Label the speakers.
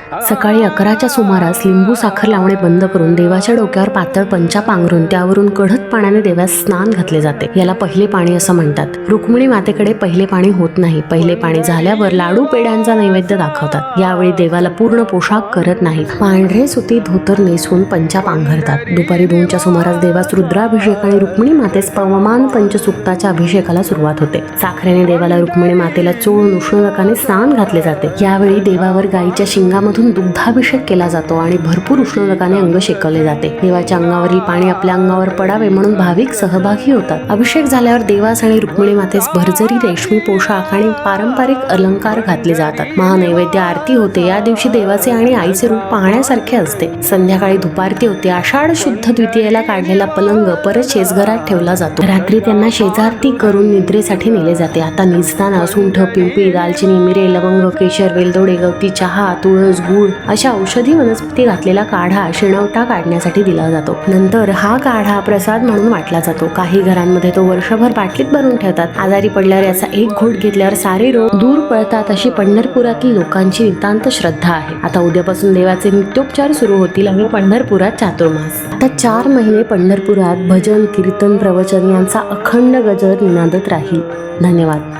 Speaker 1: सकाळी 11च्या सुमारास लिंबू साखर लावणे बंद करून देवाच्या डोक्यावर पातळ पंचा पांघरून त्यावरून कढत पाण्याने देवास स्नान घातले जाते. याला पहिले पाणी असं म्हणतात. रुक्मिणी मातेकडे पहिले पाणी होत नाही. पहिले पाणी झाल्यावर लाडू पेढ्यांचा नैवेद्य दाखवतात. यावेळी देवाला पूर्ण पोशाख करत नाही. पांढरे सुती धोतर नेसून पंचा पांघरतात. दुपारी 2च्या सुमारास देवास रुद्राभिषेक आणि रुक्मिणी मातेस पवमान पंचसुक्ताच्या अभिषेकाला सुरुवात होते. साखरेने देवाला रुक्मिणी मातेला चोळून उष्णदकाने स्नान घातले जाते. यावेळी देवावर गायीच्या शिंगामधून दुग्धाभिषेक केला जातो आणि भरपूर उष्णदकाने अंग शेकवले जाते. देवाच्या अंगावरील पाणी आपल्या अंगावर पडावे म्हणून भाविक सहभागी होतात. अभिषेक झाल्यावर देवास आणि रुक्मिणी मातेस भरजरी रेशमी पोशाख आणि पारंपरिक अलंकार घातले जातात. महानैवेद्य आरती होते. या दिवशी देवाचे आणि आईचे रूप पाहण्यासारखे असते. संध्याकाळी धुपारती होते. आषाढ शुद्ध द्वितीयेला काढलेला पलंग परत शेजघरात ठेवला जातो. रात्री त्यांना शेजारती करून निद्रेसाठी नेले जाते. आता निजताना सुंठ, पिंपळी, दालचिनी, मिरे, लवंग, केशर, वेलदोडे, गवती चहा, तुळस, गूळ अशा औषधी वनस्पती घातलेला काढा शिणवटा काढण्यासाठी दिला जातो. नंतर हा काढा प्रसाद म्हणून वाटला जातो. काही घरांमध्ये तो वर्षभर बाटलीत भरून ठेवतात. आजारी पडल्यावर याचा एक घोट घेतल्यावर सारे रोग दूर पळतात अशी पंढरपुरातील लोकांची नितांत श्रद्धा आहे. आता उद्यापासून देवाचे नित्योपचार सुरू होतील आणि पंढरपुरात चातुर्मास. आता 4 महिने पंढरपुरात भजन, कीर्तन, प्रवचन यांचा अखंड गजर निनादत राहील. धन्यवाद.